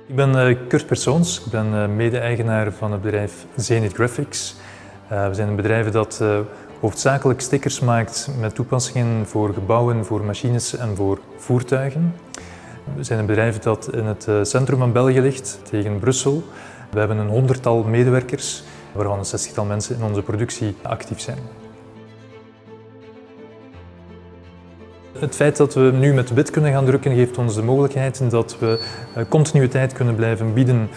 Ik ben Kurt Persoons, ik ben mede-eigenaar van het bedrijf Zenith Graphics. We zijn een bedrijf dat hoofdzakelijk stickers maakt met toepassingen voor gebouwen, voor machines en voor voertuigen. We zijn een bedrijf dat in het centrum van België ligt, tegen Brussel. We hebben een 100-tal medewerkers, waarvan een 60-tal mensen in onze productie actief zijn. Het feit dat we nu met wit kunnen gaan drukken geeft ons de mogelijkheid dat we continuïteit kunnen blijven bieden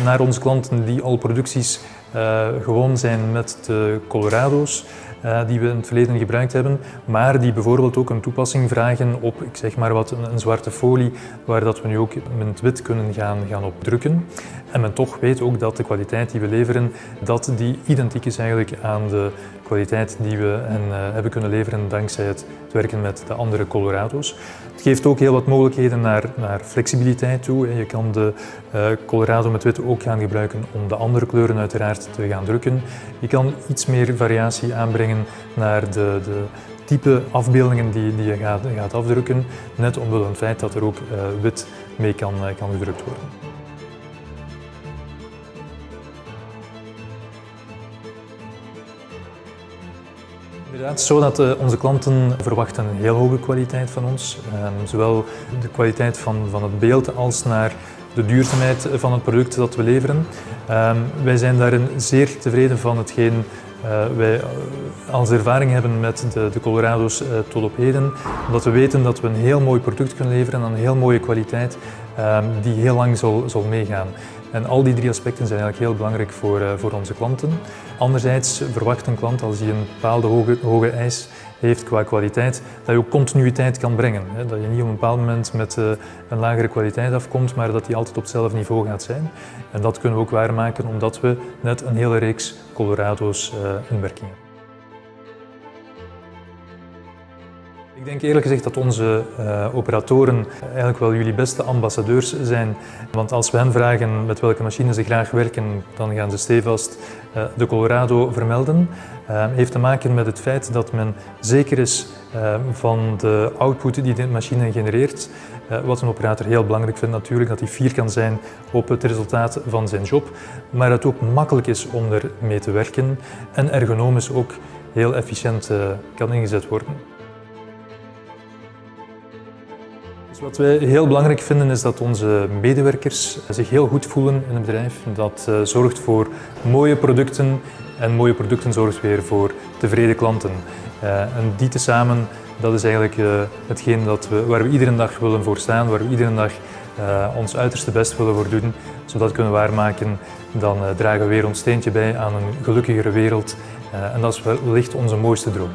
naar onze klanten die al producties gewoon zijn met de Colorado's die we in het verleden gebruikt hebben, maar die bijvoorbeeld ook een toepassing vragen op, ik zeg maar wat, een zwarte folie waar dat we nu ook met wit kunnen gaan op drukken. En men toch weet ook dat de kwaliteit die we leveren, dat die identiek is eigenlijk aan de kwaliteit die we hebben kunnen leveren dankzij het werken met de andere Colorado's. Het geeft ook heel wat mogelijkheden naar flexibiliteit toe. Je kan de Colorado met wit ook gaan gebruiken om de andere kleuren uiteraard te gaan drukken. Je kan iets meer variatie aanbrengen naar de type afbeeldingen die je gaat afdrukken, net omwille van het feit dat er ook wit mee kan gedrukt worden. Inderdaad, zo dat onze klanten verwachten een heel hoge kwaliteit van ons. Zowel de kwaliteit van het beeld als naar de duurzaamheid van het product dat we leveren. Wij zijn daarin zeer tevreden van hetgeen wij als ervaring hebben met de Colorado's tot op heden. Omdat we weten dat we een heel mooi product kunnen leveren aan een heel mooie kwaliteit die heel lang zal meegaan. En al die drie aspecten zijn eigenlijk heel belangrijk voor onze klanten. Anderzijds verwacht een klant, als hij een bepaalde hoge eis heeft qua kwaliteit, dat je ook continuïteit kan brengen. Dat je niet op een bepaald moment met een lagere kwaliteit afkomt, maar dat die altijd op hetzelfde niveau gaat zijn. En dat kunnen we ook waarmaken omdat we net een hele reeks Colorado's in werking hebben. Ik denk eerlijk gezegd dat onze operatoren eigenlijk wel jullie beste ambassadeurs zijn. Want als we hen vragen met welke machine ze graag werken, dan gaan ze stevast de Colorado vermelden. Heeft te maken met het feit dat men zeker is van de output die de machine genereert. Wat een operator heel belangrijk vindt natuurlijk, dat hij fier kan zijn op het resultaat van zijn job. Maar dat het ook makkelijk is om ermee te werken en ergonomisch ook heel efficiënt kan ingezet worden. Wat wij heel belangrijk vinden is dat onze medewerkers zich heel goed voelen in het bedrijf. Dat zorgt voor mooie producten en mooie producten zorgt weer voor tevreden klanten. En die tezamen, dat is eigenlijk hetgeen waar we iedere dag willen voor staan, waar we iedere dag ons uiterste best willen voor doen. Zodat we kunnen waarmaken, dan dragen we weer ons steentje bij aan een gelukkigere wereld. En dat is wellicht onze mooiste droom.